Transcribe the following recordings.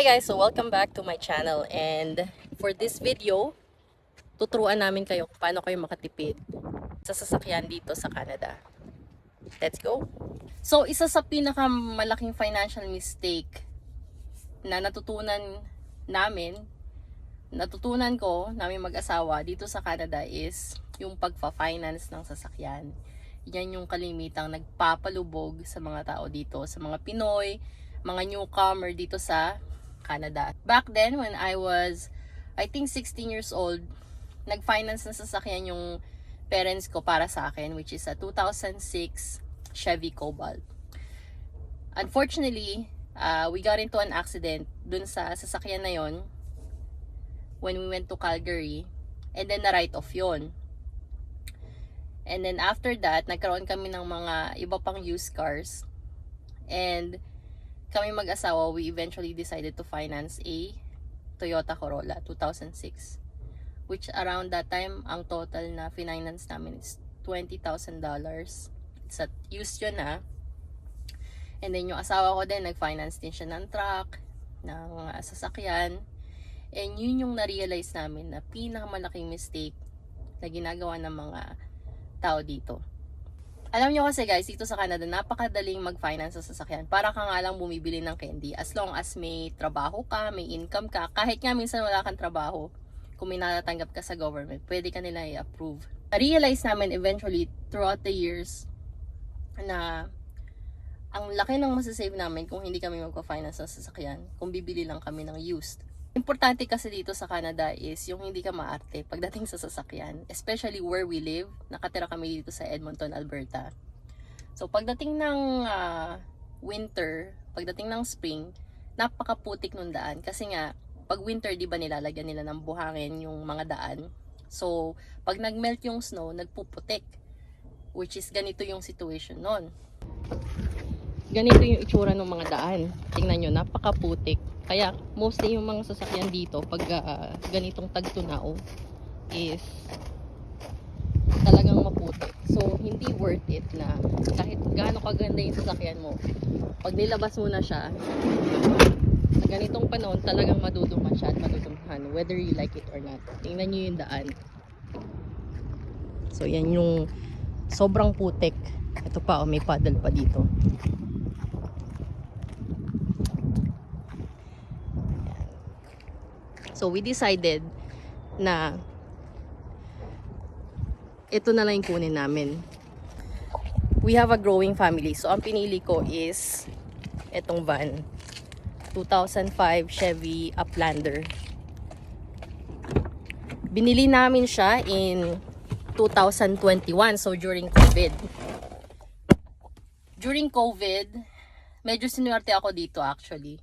Hi guys, so welcome back to my channel, and for this video, tuturuan namin kayo kung paano kayo makatipid sa sasakyan dito sa Canada. Let's go! So isa sa pinakamalaking financial mistake na natutunan ko, namin mag-asawa dito sa Canada is yung pagpa-finance ng sasakyan. Yan yung kalimitang nagpapalubog sa mga tao dito, sa mga Pinoy, mga newcomer dito sa Canada. Back then, when I was, I think 16 years old, nag-finance ng sasakyan yung parents ko para sa akin, which is a 2006 Chevy Cobalt. Unfortunately, we got into an accident dun sa sasakyan na yon when we went to Calgary, and then na-write off yon. And then after that, nagkaroon kami ng mga iba pang used cars, and kami mag-asawa, we eventually decided to finance a Toyota Corolla 2006, which around that time, ang total na finance namin is $20,000. It's at used yun na. And then yung asawa ko din, nag-finance din siya ng truck, ng sasakyan. And yun yung na-realize namin na pinakamalaking mistake na ginagawa ng mga tao dito. Alam nyo kasi guys, dito sa Canada, napakadaling mag-finance sa sasakyan. Para ka nga lang bumibili ng candy. As long as may trabaho ka, may income ka, kahit nga minsan wala kang trabaho, kung may natatanggap ka sa government, pwede ka nila i-approve. Na-realize namin eventually throughout the years na ang laki ng masasave namin kung hindi kami magpa-finance sa sasakyan, kung bibili lang kami ng used. Importante kasi dito sa Canada is yung hindi ka maarte pagdating sa sasakyan. Especially where we live. Nakatira kami dito sa Edmonton, Alberta. So pagdating ng winter, pagdating ng spring, napakaputik nung daan. Kasi nga, pag winter, di ba nilalagyan nila ng buhangin yung mga daan. So pag nagmelt yung snow, nagpuputik. Which is ganito yung situation nun. Ganito yung itsura ng mga daan. Tingnan nyo, napakaputik. Kaya mostly yung mga sasakyan dito pag ganitong tagtunao is talagang maputik. So hindi worth it na kahit gaano kaganda yung sasakyan mo, pag nilabas mo na siya sa ganitong panahon, talagang maduduma siya at madudumhan whether you like it or not. Tingnan nyo yung daan. So yan yung sobrang putik. Ito pa, may paddle pa dito. So we decided na ito na lang yung kunin namin. We have a growing family. So ang pinili ko is itong van. 2005 Chevy Uplander. Binili namin siya in 2021. So during COVID. During COVID, medyo sinuwerte ako dito actually.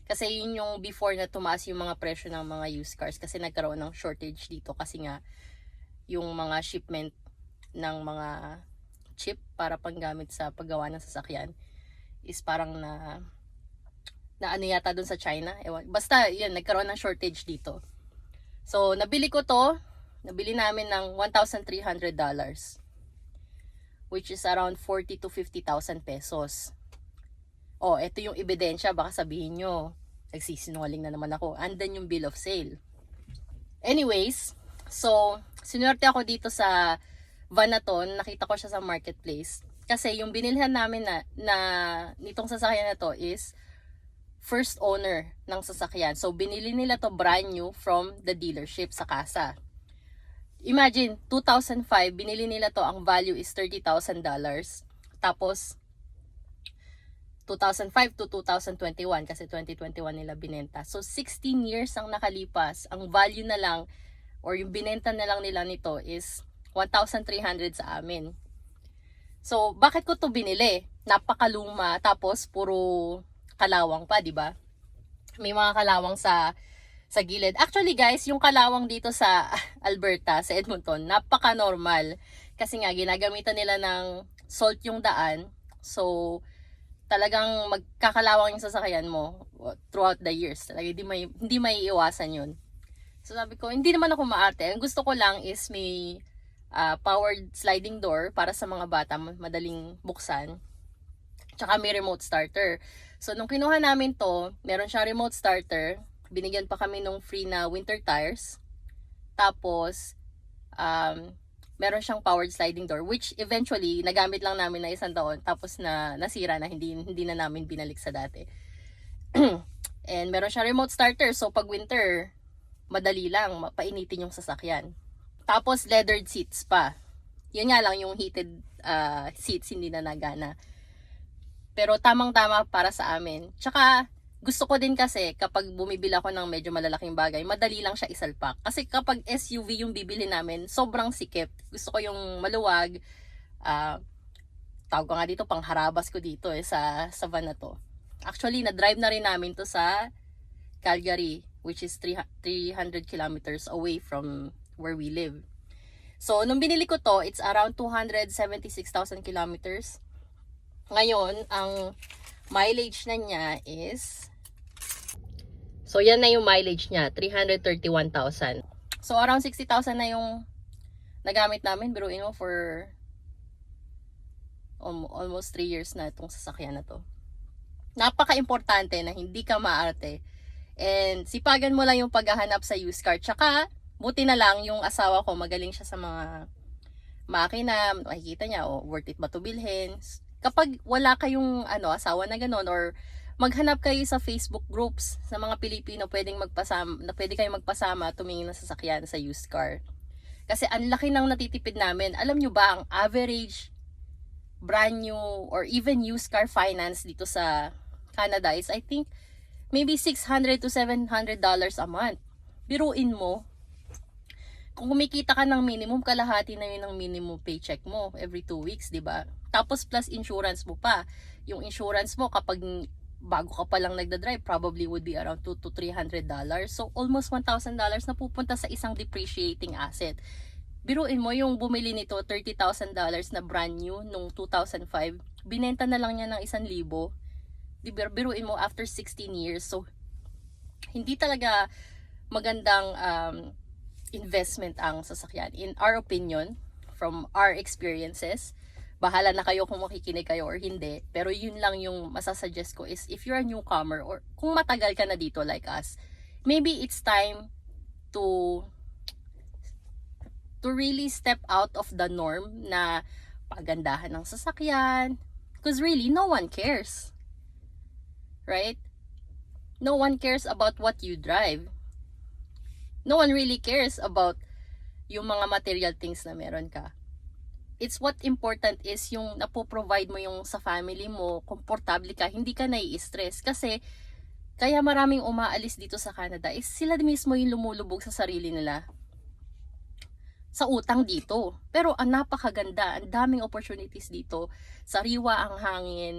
Kasi yun yung before na tumaas yung mga presyo ng mga used cars. Kasi nagkaroon ng shortage dito. Kasi nga, yung mga shipment ng mga chip para panggamit sa paggawa ng sasakyan is parang na ano yata dun sa China. Ewan. Basta, yun, nagkaroon ng shortage dito. So, nabili ko to. Nabili namin ng $1,300. Which is around 40 to 50,000 pesos. Oh, ito yung ebidensya. Baka sabihin nyo, nagsisinungaling na naman ako. Andan yung bill of sale. Anyways, so, sinuwerte ako dito sa van na to. Nakita ko siya sa marketplace. Kasi yung binilhan namin na nitong sasakyan na to is first owner ng sasakyan. So, binili nila to brand new from the dealership sa casa. Imagine, 2005, binili nila to. Ang value is $30,000. Tapos, 2005 to 2021 kasi 2021 nila binenta. So 16 years ang nakalipas. Ang value na lang or yung binenta na lang nila nito is 1,300 sa amin. So bakit ko to binili? Napakaluma tapos puro kalawang pa, di ba? May mga kalawang sa gilid. Actually guys, yung kalawang dito sa Alberta, sa Edmonton, napaka-normal. Kasi nga ginagamitan nila ng salt yung daan. So talagang magkakalawang yung sasakyan mo throughout the years. Talaga hindi may iwasan yun. So sabi ko, hindi naman ako maarte. Ang gusto ko lang is may powered sliding door para sa mga bata, madaling buksan. Tsaka may remote starter. So, nung kinuha namin to, meron siyang remote starter. Binigyan pa kami nung free na winter tires. Tapos, meron siyang powered sliding door, which eventually, nagamit lang namin na 1 taon. Tapos, nasira na, hindi na namin binalik sa dati. And meron siyang remote starter. So, pag winter, madali lang, painitin yung sasakyan. Tapos, leathered seats pa. Yun nga lang, yung heated seats, hindi na nagana. Pero tamang-tama para sa amin. Tsaka, gusto ko din kasi kapag bumibili ako ng medyo malalaking bagay, madali lang siya isalpak. Kasi kapag SUV yung bibili namin, sobrang sikip. Gusto ko yung maluwag. Tawag ko nga dito, pangharabas ko dito sa van na to. Actually, na-drive na rin namin to sa Calgary, which is 300 kilometers away from where we live. So, nung binili ko to, it's around 276,000 kilometers. Ngayon, ang mileage na niya is, so yan na yung mileage niya, 331,000. So around 60,000 na yung nagamit namin, biruin mo, for almost 3 years na itong sasakyan na to. Napaka-importante na hindi ka maarte. And sipagan mo lang yung paghahanap sa used car. Tsaka, buti na lang yung asawa ko, magaling siya sa mga makina, makikita niya, worth it ba to bilhin. Kapag wala kayong asawa na gano'n, or maghanap kayo sa Facebook groups sa mga Pilipino pwede kayong magpasama tumingin ng sasakyan sa used car. Kasi ang laki ng natitipid namin. Alam nyo ba, ang average brand new or even used car finance dito sa Canada is, I think, maybe $600 to $700 a month. Biruin mo, kung kumikita ka ng minimum, kalahati na yun ang minimum paycheck mo every 2 weeks, di ba? Tapos plus insurance mo pa. Yung insurance mo, kapag bago ka pa lang nagda-drive, probably would be around $200 to $300. So, almost $1,000 na pupunta sa isang depreciating asset. Biruin mo, yung bumili nito, $30,000 na brand new nung 2005, binenta na lang niya ng 1,000. Biruin mo, after 16 years. So, hindi talaga magandang investment ang sasakyan. In our opinion, from our experiences, bahala na kayo kung makikinig kayo or hindi. Pero yun lang yung masasuggest ko is, if you're a newcomer or kung matagal ka na dito like us, maybe it's time to really step out of the norm na pagandahan ng sasakyan. Because really, no one cares. Right? No one cares about what you drive. No one really cares about yung mga material things na meron ka. It's what important is yung napoprovide mo yung sa family mo, komportable ka, hindi ka nai-stress. Kasi, kaya maraming umaalis dito sa Canada is sila mismo yung lumulubog sa sarili nila sa utang dito. Pero ang napakaganda, ang daming opportunities dito. Sariwa ang hangin,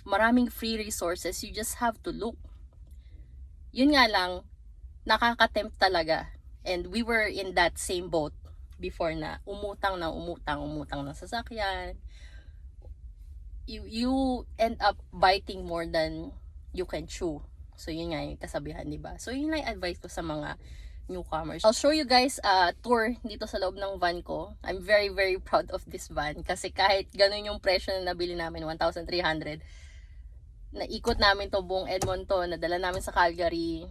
maraming free resources, you just have to look. Yun nga lang, nakaka-tempt talaga. And we were in that same boat before na umutang ng sasakyan. You end up biting more than you can chew. So yun nga yung kasabihan, diba? So yun lang yung advice ko sa mga newcomers. I'll show you guys a tour dito sa loob ng van ko. I'm very very proud of this van kasi kahit ganun yung presyo na nabili namin, 1,300, naikot namin to buong Edmonton, nadala namin sa Calgary.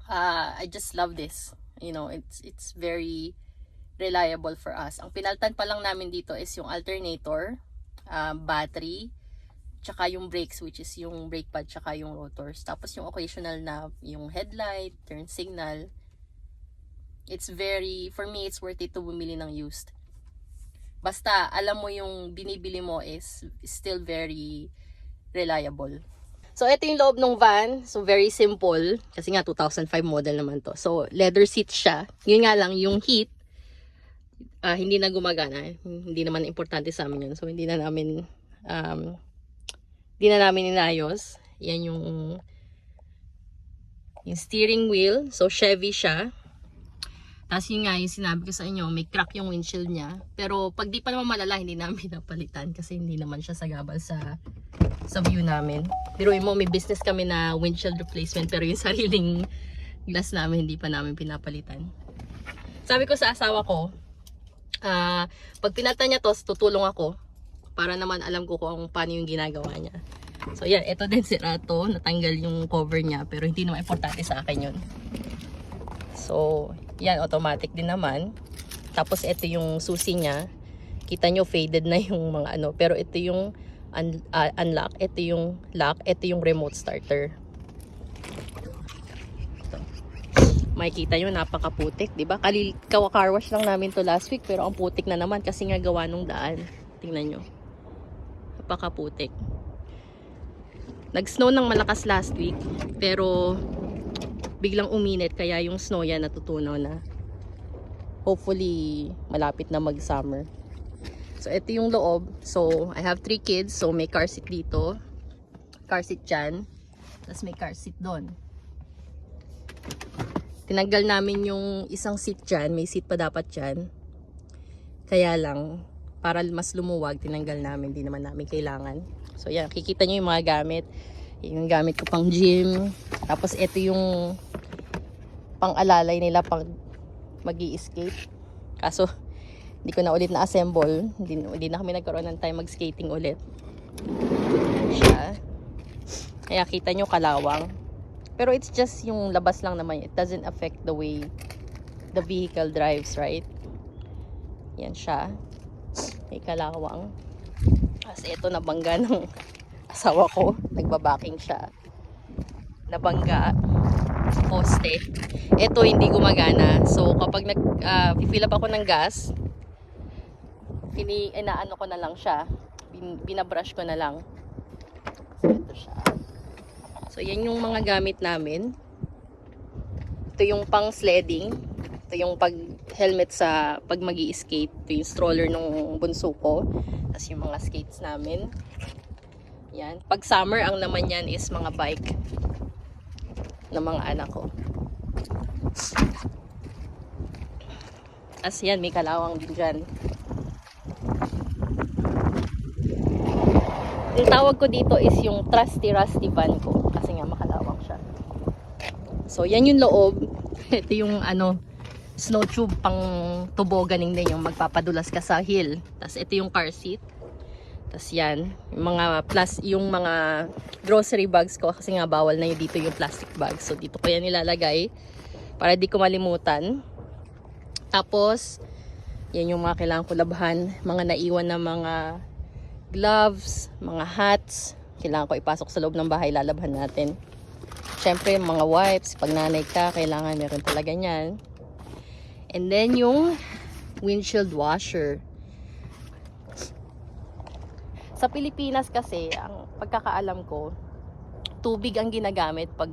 I just love this. You know, it's very reliable for us. Ang pinaltan pa lang namin dito is yung alternator, battery, tsaka yung brakes, which is yung brake pad, tsaka yung rotors. Tapos yung occasional na yung headlight, turn signal. For me, it's worth it to bumili ng used. Basta, alam mo yung binibili mo is still very reliable. So, ito yung loob ng van. So, very simple. Kasi nga, 2005 model naman to. So, leather seats siya. Yun nga lang, yung heat, hindi na gumagana. Hindi naman importante sa amin yun. So, hindi na namin inayos. Yan yung steering wheel. So, Chevy siya. Tapos yun nga, yung sinabi ko sa inyo, may crack yung windshield niya. Pero pag di pa naman malala, hindi namin pinapalitan kasi hindi naman siya sagabal sa view namin. Pero mo, may business kami na windshield replacement, pero yung sariling glass namin, hindi pa namin pinapalitan. Sabi ko sa asawa ko, pag pinalitan niya to, tutulong ako para naman alam ko kung paano yung ginagawa niya. So yan, ito din sira to. Natanggal yung cover niya pero hindi naman importante sa akin yun. So yan, automatic din naman. Tapos ito yung susi niya. Kita nyo faded na yung mga ano. Pero ito yung unlock. Ito yung lock. Ito yung remote starter. Makikita nyo, napakaputik, di ba? Car wash lang namin to last week, pero ang putik na naman kasi nga gawa nung daan. Tingnan nyo. Napakaputik. Nag-snow ng malakas last week, pero biglang uminit, kaya yung snow yan natutunaw na. Hopefully, malapit na mag-summer. So, ito yung loob. So, I have 3 kids, so may car seat dito. Car seat dyan. Tapos may car seat doon. Tinanggal namin yung isang seat dyan. May seat pa dapat dyan. Kaya lang, para mas lumuwag, tinanggal namin. Di naman namin kailangan. So yan, kikita nyo yung mga gamit. Yung gamit ko pang gym. Tapos ito yung pang-alalay nila pag mag-i-skate. Kaso, hindi ko na ulit na-assemble. Hindi na kami nagkaroon ng time mag-skating ulit. Siya. Kaya kita nyo kalawang. Pero it's just yung labas lang naman. It doesn't affect the way the vehicle drives, right? Yan siya. May kalawang. Kasi ito nabangga ng asawa ko. Nagbabaking siya. Nabangga. Poste. Ito hindi gumagana. So kapag fill up ako ng gas, inaano ko na lang siya. Binabrush ko na lang. So ito siya. So, yan yung mga gamit namin. Ito yung pang sledding. Ito yung helmet sa pag magi-skate. Ito yung stroller ng bunso ko. Tapos yung mga skates namin. Yan. Pag summer, ang naman yan is mga bike ng mga anak ko. Tapos yan, may kalawang din dyan. Yung tawag ko dito is yung trusty rusty van ko kasi nga makalawang siya. So yan yung loob. Ito yung snow tube pang toboganing din, yung magpapadulas ka sa hill. Tapos ito yung car seat. Tapos yan, yung mga grocery bags ko kasi nga bawal na yung dito yung plastic bags. So dito ko yan nilalagay para di ko malimutan. Tapos yan yung mga kailangan ko labhan, mga naiwan na mga gloves, mga hats, kailangan ko ipasok sa loob ng bahay, lalabhan natin. Syempre, mga wipes, pag nanay ka, kailangan meron talaga yan. And then, yung windshield washer. Sa Pilipinas kasi, ang pagkakaalam ko, tubig ang ginagamit pag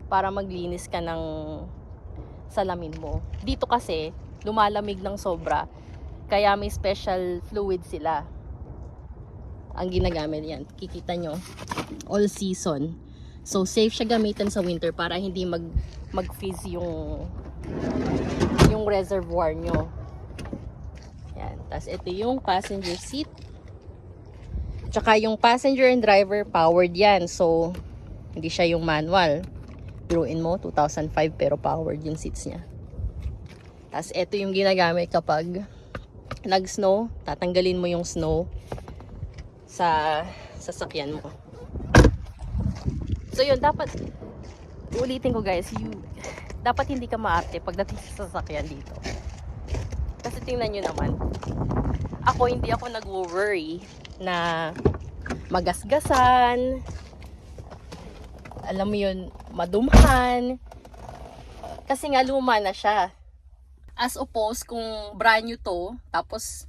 para maglinis ka ng salamin mo. Dito kasi, lumalamig ng sobra. Kaya may special fluid sila. Ang ginagamit yan. Kikita nyo. All season. So, safe siya gamitin sa winter para hindi mag-freeze yung reservoir nyo. Yan. Tapos, ito yung passenger seat. Tsaka yung passenger and driver powered yan. So, hindi siya yung manual. Biruin mo, 2005 pero powered yung seats niya. Tapos, ito yung ginagamit kapag nag-snow, tatanggalin mo yung snow sa sasakyan mo. So yun, dapat ulitin ko guys, dapat hindi ka maarte pagdating sa sasakyan dito. Kasi tingnan nyo naman, hindi ako nag-worry na magasgasan, alam mo yun, madumhan, kasi nga luma na siya. As opposed kung brand new to, tapos,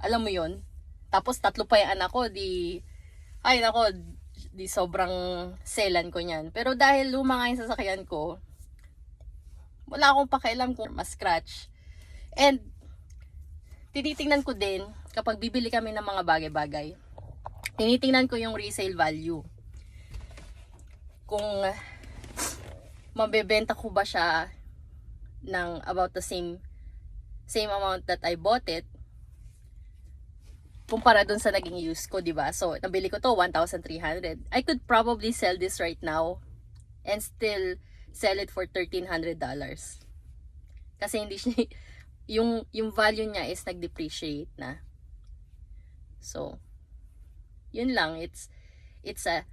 alam mo yun, tapos 3 pa yung anak ko, di sobrang selan ko niyan. Pero dahil luma nga yung sasakyan ko, wala akong pakialam kung ma-scratch. And, tinitingnan ko din, kapag bibili kami ng mga bagay-bagay, tinitingnan ko yung resale value. Kung mabebenta ko ba siya ng about the same amount that I bought it kumpara dun sa naging use ko, diba? So, nabili ko to 1,300. I could probably sell this right now and still sell it for $1,300. Kasi hindi siya, yung value niya is nag-depreciate na. So, yun lang. It's a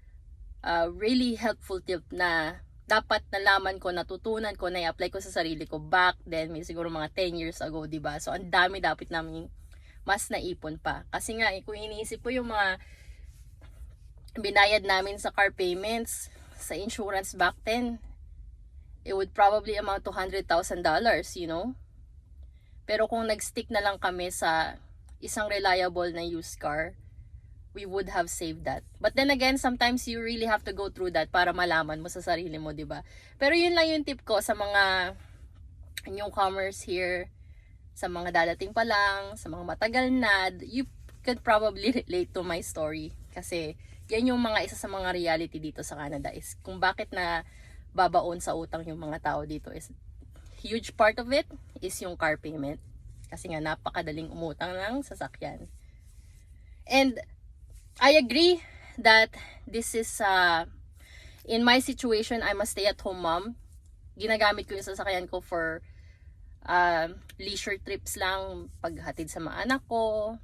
really helpful tip na dapat nalaman ko, natutunan ko, na-apply ko sa sarili ko back then, may siguro mga 10 years ago, diba? So, ang dami dapat namin mas naipon pa. Kasi nga, kung iniisip ko yung mga binayad namin sa car payments, sa insurance back then, it would probably amount to $100,000, you know? Pero kung nag-stick na lang kami sa isang reliable na used car, we would have saved that. But then again, sometimes you really have to go through that para malaman mo sa sarili mo, di ba? Pero yun lang yung tip ko sa mga newcomers here, sa mga dadating pa lang, sa mga matagal na, you could probably relate to my story. Kasi yan yung mga isa sa mga reality dito sa Canada is kung bakit na babaon sa utang yung mga tao dito is huge part of it is yung car payment. Kasi nga napakadaling umutang ng sasakyan. And I agree that this is, in my situation, I'm a stay-at-home mom. Ginagamit ko yung sasakyan ko for leisure trips lang, paghatid sa mga anak ko,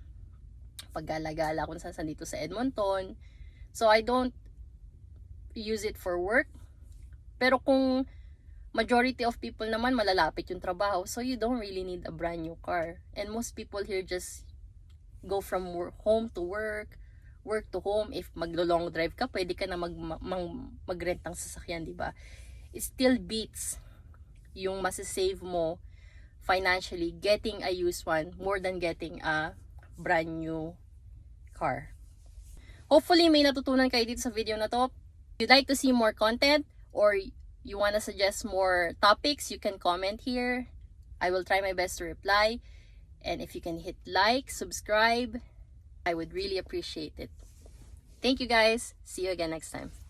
paggala-gala kung saan dito sa Edmonton. So, I don't use it for work. Pero kung majority of people naman malalapit yung trabaho, so you don't really need a brand new car. And most people here just go from home to work to home. If maglo-long drive ka, pwede ka na mag-rent ng sasakyan, di ba? It still beats yung masasave mo financially getting a used one more than getting a brand new car. Hopefully, may natutunan kayo dito sa video na to. If you'd like to see more content or you want to suggest more topics, you can comment here. I will try my best to reply. And if you can hit like, subscribe, I would really appreciate it. Thank you guys. See you again next time.